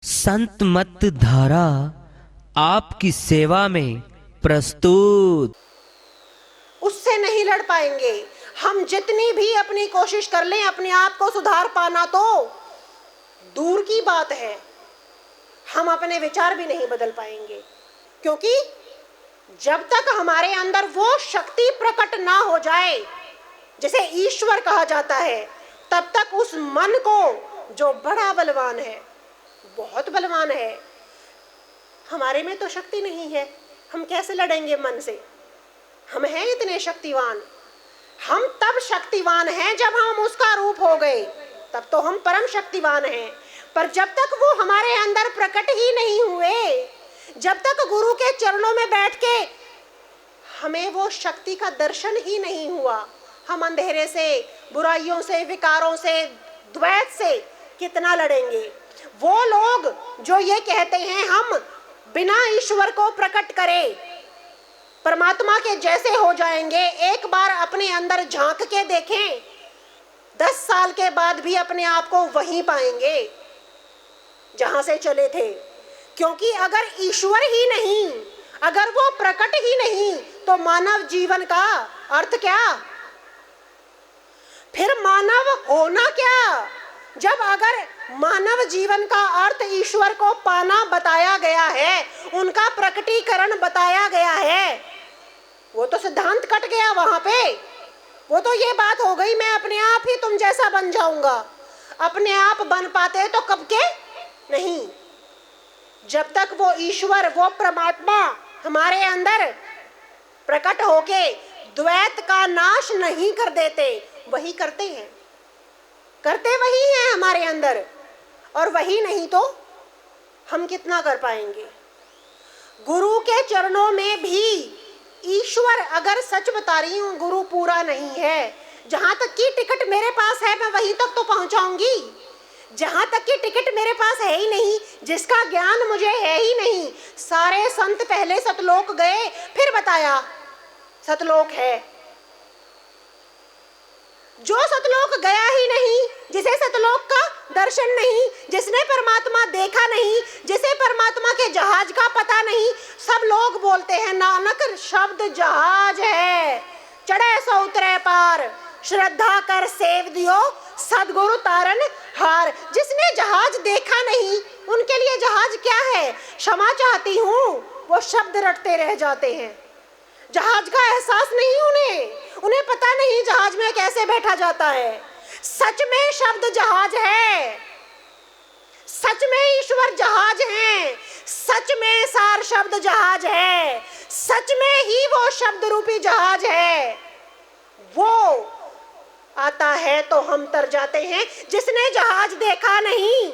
संत मत धारा आपकी सेवा में प्रस्तुत। उससे नहीं लड़ पाएंगे। हम जितनी भी अपनी कोशिश कर लें अपने आप को सुधार पाना तो दूर की बात है, हम अपने विचार भी नहीं बदल पाएंगे। क्योंकि जब तक हमारे अंदर वो शक्ति प्रकट ना हो जाए जिसे ईश्वर कहा जाता है, तब तक उस मन को जो बड़ा बलवान है, बहुत बलवान है, हमारे में तो शक्ति नहीं है। हम कैसे लड़ेंगे मन से? हम हैं इतने शक्तिवान। हम तब शक्तिवान हैं जब हम उसका रूप हो गए, तब तो हम परम शक्तिवान हैं। पर जब तक वो हमारे अंदर प्रकट ही नहीं हुए, जब तक गुरु के चरणों में बैठ के हमें वो शक्ति का दर्शन ही नहीं हुआ, हम अंधेरे से, बुराइयों से, विकारों से, द्वैत से कितना लड़ेंगे। वो लोग जो ये कहते हैं हम बिना ईश्वर को प्रकट करे परमात्मा के जैसे हो जाएंगे, एक बार अपने अंदर झांक के देखें, 10 साल के बाद भी अपने आप को वहीं पाएंगे जहां से चले थे। क्योंकि अगर ईश्वर ही नहीं, अगर वो प्रकट ही नहीं, तो मानव जीवन का अर्थ क्या? फिर मानव होना क्या? जब अगर मानव जीवन का अर्थ ईश्वर को पाना बताया गया है, उनका प्रकटीकरण बताया गया है, वो तो सिद्धांत कट गया वहां पे। वो तो ये बात हो गई मैं अपने आप ही तुम जैसा बन जाऊंगा। अपने आप बन पाते तो कब के नहीं। जब तक वो ईश्वर, वो परमात्मा हमारे अंदर प्रकट होके द्वैत का नाश नहीं कर देते, वही करते हैं, करते वही हैं हमारे अंदर। और वही नहीं तो हम कितना कर पाएंगे? गुरु के चरणों में भी ईश्वर, अगर सच बता रही हूँ, गुरु पूरा नहीं है। जहां तक की टिकट मेरे पास है मैं वहीं तक तो पहुंचाऊंगी। जहां तक की टिकट मेरे पास है ही नहीं, जिसका ज्ञान मुझे है ही नहीं। सारे संत पहले सतलोक गए, फिर बताया सतलोक है। जो सतलोक गया ही नहीं, जिसे सतलोक का दर्शन नहीं, जिसने परमात्मा देखा नहीं, जिसे परमात्मा के जहाज का पता नहीं, सब लोग बोलते हैं नानक शब्द जहाज है, चढ़े सो उतरे पार, श्रद्धा कर सेव दियो सदगुरु तारन हार। जिसने जहाज देखा नहीं, उनके लिए जहाज क्या है? क्षमा चाहती हूँ, वो शब्द रटते रह जाते हैं। जहाज का एहसास नहीं उन्हें पता नहीं जहाज में कैसे बैठा जाता है। सच में शब्द जहाज है, सच में ईश्वर जहाज है, सच में सार शब्द जहाज है, सच में ही वो शब्द रूपी जहाज है। वो आता है तो हम तर जाते हैं, जिसने जहाज देखा नहीं।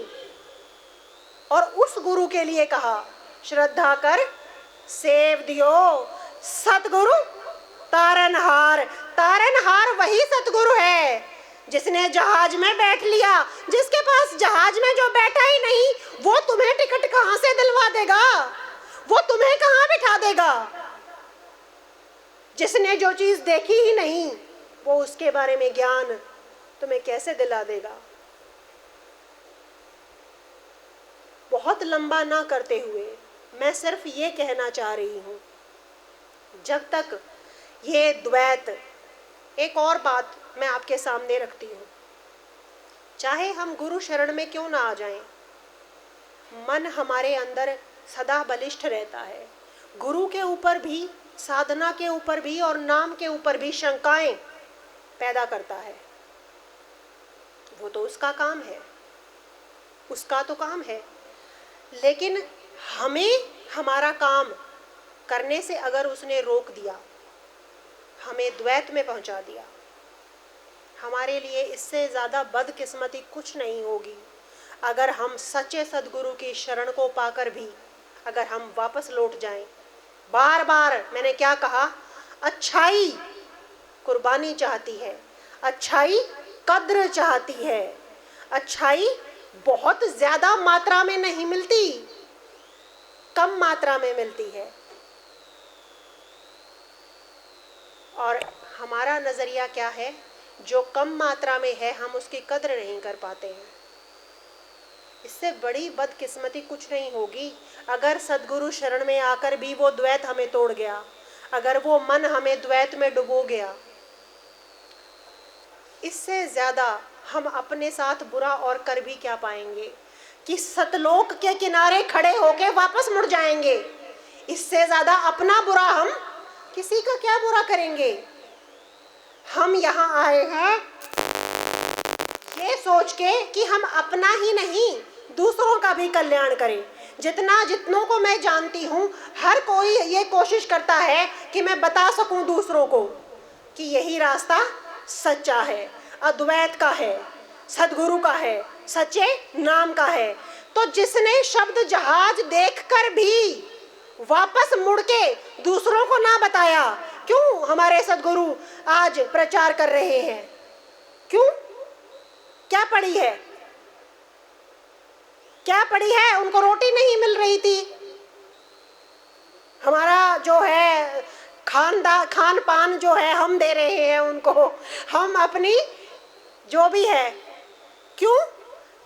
और उस गुरु के लिए कहा श्रद्धा कर सेव दियो सतगुरु तारनहार। तारनहार वही सतगुरु है जिसने जहाज में बैठ लिया। जिसके पास जहाज में जो बैठा ही नहीं, वो तुम्हें टिकट कहां से दिलवा देगा? वो तुम्हें कहां बिठा देगा? जिसने जो चीज देखी ही नहीं, वो उसके बारे में ज्ञान तुम्हें कैसे दिला देगा? बहुत लंबा ना करते हुए मैं सिर्फ ये कहना चाह रही हूं, जब तक ये द्वैत, एक और बात मैं आपके सामने रखती हूँ, चाहे हम गुरु शरण में क्यों ना आ जाएं, मन हमारे अंदर सदा बलिष्ठ रहता है। गुरु के ऊपर भी, साधना के ऊपर भी और नाम के ऊपर भी शंकाएं पैदा करता है। वो तो उसका काम है, उसका तो काम है। लेकिन हमें हमारा काम करने से अगर उसने रोक दिया, हमें द्वैत में पहुंचा दिया, हमारे लिए इससे ज़्यादा बदकिस्मती कुछ नहीं होगी। अगर हम सच्चे सदगुरु की शरण को पाकर भी अगर हम वापस लौट जाएं, बार बार मैंने क्या कहा, अच्छाई कुर्बानी चाहती है, अच्छाई कद्र चाहती है। अच्छाई बहुत ज़्यादा मात्रा में नहीं मिलती, कम मात्रा में मिलती है। और हमारा नज़रिया क्या है? जो कम मात्रा में है हम उसकी कद्र नहीं कर पाते हैं। इससे बड़ी बदकिस्मती कुछ नहीं होगी अगर सद्गुरु शरण में आकर भी वो द्वैत हमें तोड़ गया, अगर वो मन हमें द्वैत में डुबो गया। इससे ज़्यादा हम अपने साथ बुरा और कर भी क्या पाएंगे कि सतलोक के किनारे खड़े होके वापस मुड़ जाएंगे। इससे ज़्यादा अपना बुरा हम किसी का क्या बुरा करेंगे। हम यहाँ आए हैं ये सोच के कि हम अपना ही नहीं दूसरों का भी कल्याण करें। जितनों को मैं जानती हूँ, हर कोई ये कोशिश करता है कि मैं बता सकूँ दूसरों को कि यही रास्ता सच्चा है, अद्वैत का है, सद्गुरु का है, सच्चे नाम का है। तो जिसने शब्द जहाज देखकर भी वापस मुड़ के दूसरों को ना बताया, क्यों हमारे सद्गुरु आज प्रचार कर रहे हैं? क्यों? क्या पड़ी है? क्या पड़ी है? उनको रोटी नहीं मिल रही थी। हमारा जो है खान पान जो है हम दे रहे हैं उनको, हम अपनी जो भी है। क्यों?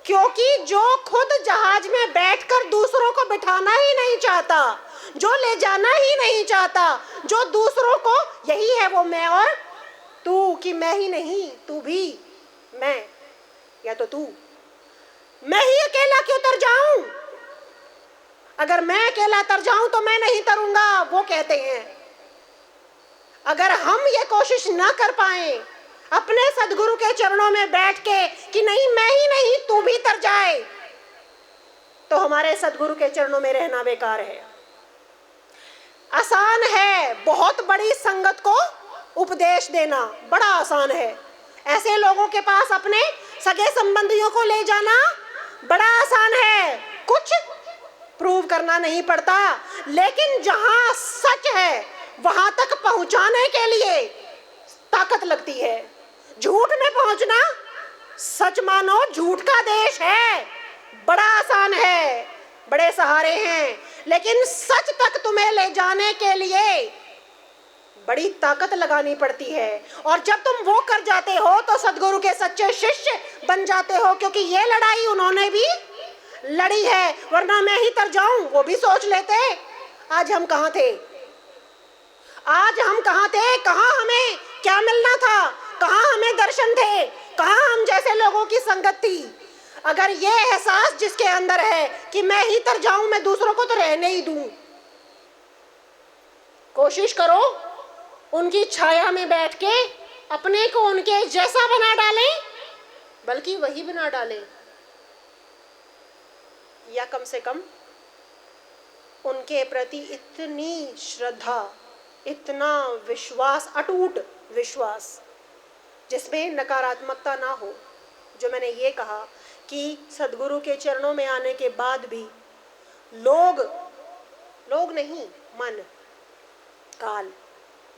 क्योंकि जो खुद जहाज में बैठकर दूसरों को बिठाना ही नहीं चाहता, जो ले जाना ही नहीं चाहता, जो दूसरों को यही है वो मैं और तू, कि मैं ही नहीं तू भी, मैं या तो तू, मैं ही अकेला क्यों तर जाऊं? अगर मैं अकेला तर जाऊं तो मैं नहीं तरूंगा, वो कहते हैं। अगर हम ये कोशिश ना कर पाए अपने सद्गुरु के चरणों में बैठ के कि नहीं मैं ही नहीं तू भी तर जाए, तो हमारे सद्गुरु के चरणों में रहना बेकार है। आसान है बहुत बड़ी संगत को उपदेश देना, बड़ा आसान है। ऐसे लोगों के पास अपने सगे संबंधियों को ले जाना बड़ा आसान है, कुछ प्रूव करना नहीं पड़ता। लेकिन जहां सच है वहां तक पहुंचाने के लिए ताकत लगती है। झूठ में पहुंचना, सच मानो झूठ का देश है, बड़ा आसान है, बड़े सहारे हैं। लेकिन सच तक तुम्हें ले जाने के लिए बड़ी ताकत लगानी पड़ती है। और जब तुम वो कर जाते हो तो सद्गुरु के सच्चे शिष्य बन जाते हो, क्योंकि ये लड़ाई उन्होंने भी लड़ी है। वरना मैं ही तर जाऊं वो भी सोच लेते। आज हम कहाँ थे? आज हम कहाँ थे? कहाँ हमें क्या मिलना था? कहाँ हमें दर्शन थे? कहाँ हम जैसे लोगों की संगत थी? अगर ये एहसास जिसके अंदर है कि मैं ही तर जाऊं, मैं दूसरों को तो रहने ही दूं, कोशिश करो उनकी छाया में बैठ के अपने को उनके जैसा बना डालें, बल्कि वही बना डालें, या कम से कम उनके प्रति इतनी श्रद्धा, इतना विश्वास, अटूट विश्वास जिसमें नकारात्मकता ना हो। जो मैंने ये कहा कि सद्गुरु के चरणों में आने के बाद भी लोग नहीं, मन, काल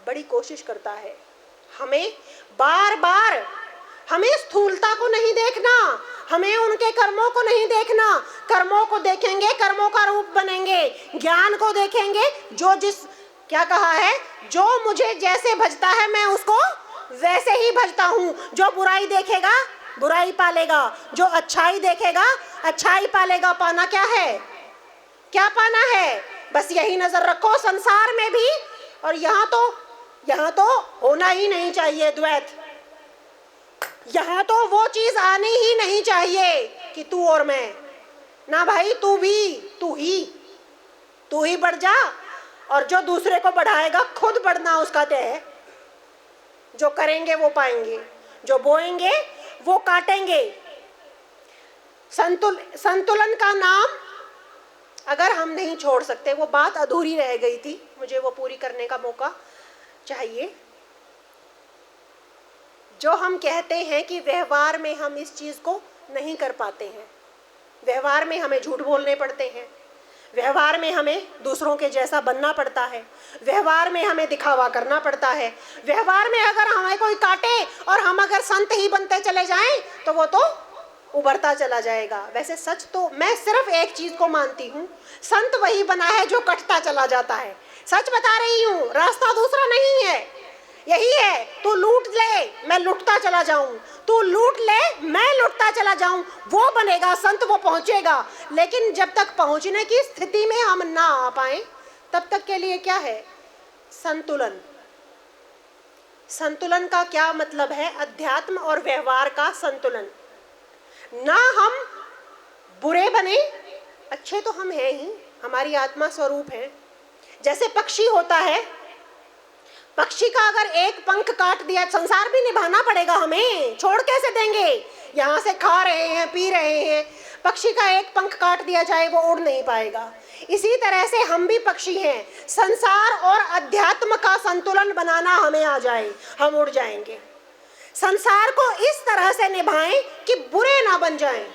बड़ी कोशिश करता है हमें बार बार, हमें स्थूलता को नहीं देखना, हमें उनके कर्मों को नहीं देखना। कर्मों को देखेंगे, कर्मों का रूप बनेंगे। ज्ञान को देखेंगे, जो जिस क्या कहा है, जो मुझे जैसे भजता है मैं उसको वैसे ही भजता हूँ। जो बुराई देखेगा बुराई पालेगा, जो अच्छाई देखेगा अच्छाई पालेगा। पाना क्या है? क्या पाना है? बस यही नजर रखो संसार में भी, और यहाँ तो होना ही नहीं चाहिए द्वैत। यहाँ तो वो चीज आनी ही नहीं चाहिए कि तू और मैं, ना भाई, तू ही बढ़ जा, और जो दूसरे को बढ़ाएगा खुद बढ़ना उसका तय है। जो करेंगे वो पाएंगे, जो बोएंगे वो काटेंगे। संतुलन का नाम अगर हम नहीं छोड़ सकते, वो बात अधूरी रह गई थी, मुझे वो पूरी करने का मौका चाहिए। जो हम कहते हैं कि व्यवहार में हम इस चीज को नहीं कर पाते हैं, व्यवहार में हमें झूठ बोलने पड़ते हैं, व्यवहार में हमें दूसरों के जैसा बनना पड़ता है, व्यवहार में हमें दिखावा करना पड़ता है, व्यवहार में अगर हमें कोई काटे और हम अगर संत ही बनते चले जाएं तो वो तो उभरता चला जाएगा। वैसे सच तो मैं सिर्फ एक चीज को मानती हूँ, संत वही बना है जो कटता चला जाता है। सच बता रही हूँ, रास्ता दूसरा नहीं है। यही है, तू लूट ले मैं लुटता चला जाऊं, तू लूट ले मैं लुटता चला जाऊं, वो बनेगा संत, वो पहुंचेगा। लेकिन जब तक पहुंचने की स्थिति में हम ना आ पाए तब तक के लिए क्या है? संतुलन। संतुलन का क्या मतलब है? अध्यात्म और व्यवहार का संतुलन। ना हम बुरे बने, अच्छे तो हम हैं ही, हमारी आत्मा स्वरूप है। जैसे पक्षी होता है, पक्षी का अगर एक पंख काट दिया, संसार भी निभाना पड़ेगा हमें, छोड़ कैसे देंगे? यहाँ से खा रहे हैं, पी रहे हैं, पक्षी का एक पंख काट दिया जाए वो उड़ नहीं पाएगा। इसी तरह से हम भी पक्षी हैं, संसार और अध्यात्म का संतुलन बनाना हमें आ जाए, हम उड़ जाएंगे। संसार को इस तरह से निभाएं कि बुरे ना बन जाएं,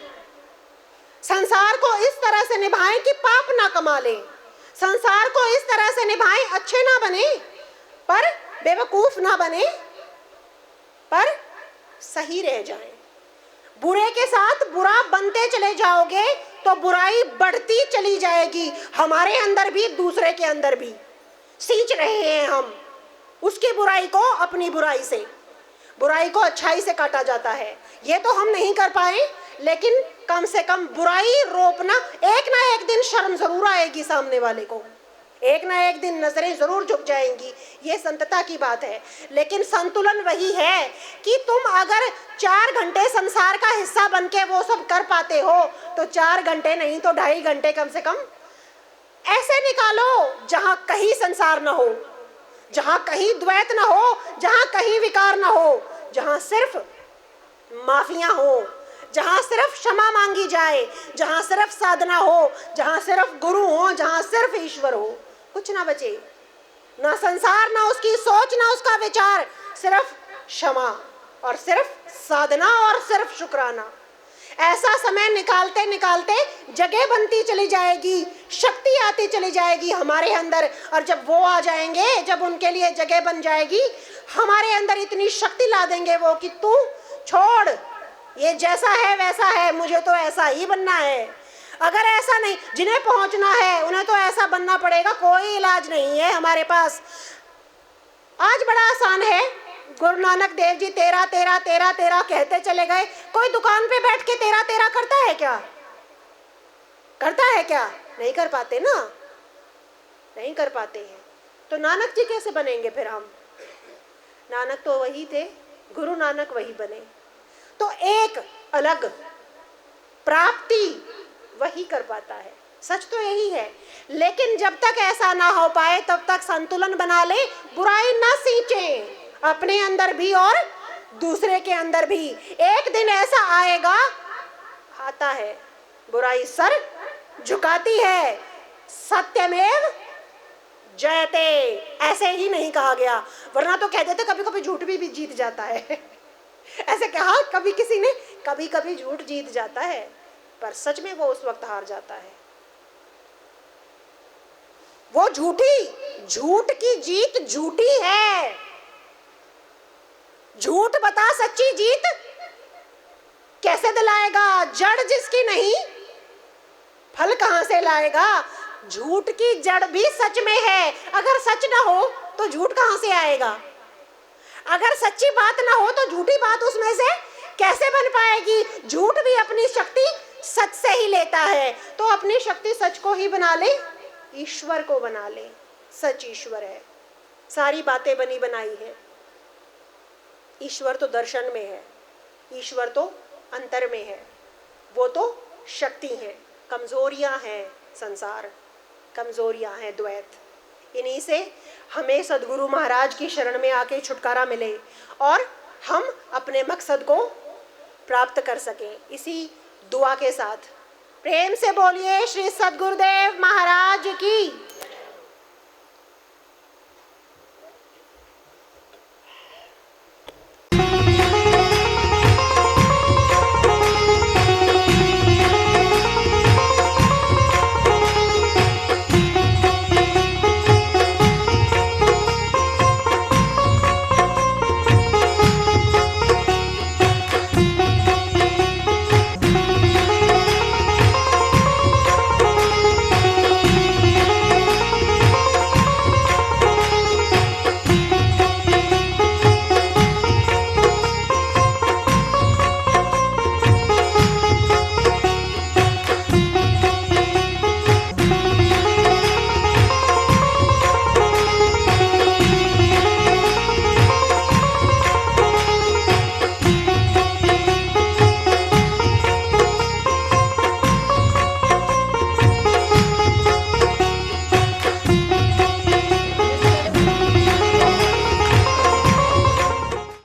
संसार को इस तरह से निभाएं कि पाप ना कमा लें, संसार को इस तरह से निभाएं अच्छे ना बने पर बेवकूफ ना बने, पर सही रह जाएं। बुरे के साथ बुरा बनते चले जाओगे तो बुराई बढ़ती चली जाएगी, हमारे अंदर भी दूसरे के अंदर भी। सींच रहे हैं हम उसकी बुराई को अपनी बुराई से, बुराई को अच्छाई से काटा जाता है। ये तो हम नहीं कर पाए, लेकिन कम से कम बुराई रोकना, एक ना एक दिन शर्म जरूर आएगी सामने वाले को, एक ना एक दिन नजरें जरूर झुक जाएंगी, ये संतता की बात है। लेकिन संतुलन वही है कि तुम अगर 4 घंटे संसार का हिस्सा बनके वो सब कर पाते हो तो 4 घंटे नहीं तो 2.5 घंटे कम से कम ऐसे निकालो जहां कहीं संसार ना हो, जहां कहीं द्वैत ना हो, जहां कहीं विकार ना हो, जहां सिर्फ माफियां हो, जहां सिर्फ क्षमा मांगी जाए, जहां सिर्फ साधना हो, जहां सिर्फ गुरु हो, जहां सिर्फ ईश्वर हो, कुछ ना बचे, ना संसार, ना उसकी सोच, ना उसका विचार, सिर्फ क्षमा और सिर्फ साधना और सिर्फ शुक्राना। ऐसा समय निकालते निकालते जगह बनती चली जाएगी, शक्ति आती चली जाएगी हमारे अंदर, और जब वो आ जाएंगे, जब उनके लिए जगह बन जाएगी, हमारे अंदर इतनी शक्ति ला देंगे वो कि तू छोड़, ये जैसा है वैसा है, मुझे तो ऐसा ही बनना है। अगर ऐसा नहीं, जिन्हें पहुंचना है उन्हें तो ऐसा बनना पड़ेगा, कोई इलाज नहीं है हमारे पास। आज बड़ा आसान है, गुरु नानक देव जी 13 13 13 13 कहते चले गए। कोई दुकान पे बैठ के 13 13 करता है क्या? करता है क्या? नहीं कर पाते ना, नहीं कर पाते हैं। तो नानक जी कैसे बनेंगे फिर हम? नानक तो वही थे, गुरु नानक वही बने। तो एक अलग प्राप्ति वही कर पाता है, सच तो यही है। लेकिन जब तक ऐसा ना हो पाए तब तक संतुलन बना ले, बुराई ना सींचे अपने अंदर भी और दूसरे के अंदर भी। एक दिन ऐसा आएगा, आता है, बुराई सर झुकाती है, सत्यमेव जयते, ऐसे ही नहीं कहा गया, वरना तो कह देते कभी कभी झूठ भी जीत जाता है। ऐसे कहा कभी किसी ने, कभी कभी झूठ जीत जाता है, पर सच में वो उस वक्त हार जाता है। वो झूठ की जीत झूठी है। झूठ बता सच्ची जीत कैसे दिलाएगा? जड़ जिसकी नहीं फल कहां से लाएगा? झूठ की जड़ भी सच में है, अगर सच ना हो तो झूठ कहां से आएगा? अगर सच्ची बात ना हो तो झूठी बात उसमें से कैसे बन पाएगी? झूठ भी अपनी शक्ति सच से ही लेता है, तो अपनी शक्ति सच को ही बना ले, ईश्वर को बना ले। सच ईश्वर है, सारी बातें बनी बनाई है। ईश्वर तो दर्शन में है, ईश्वर तो अंतर में है, वो तो शक्ति है। कमजोरियां हैं संसार, कमजोरियां हैं द्वैत। इन्हीं से हमें सदगुरु महाराज की शरण में आके छुटकारा मिले और हम अपने मकसद को प्राप्त कर सकें। इसी दुआ के साथ प्रेम से बोलिए श्री सदगुरुदेव महाराज की।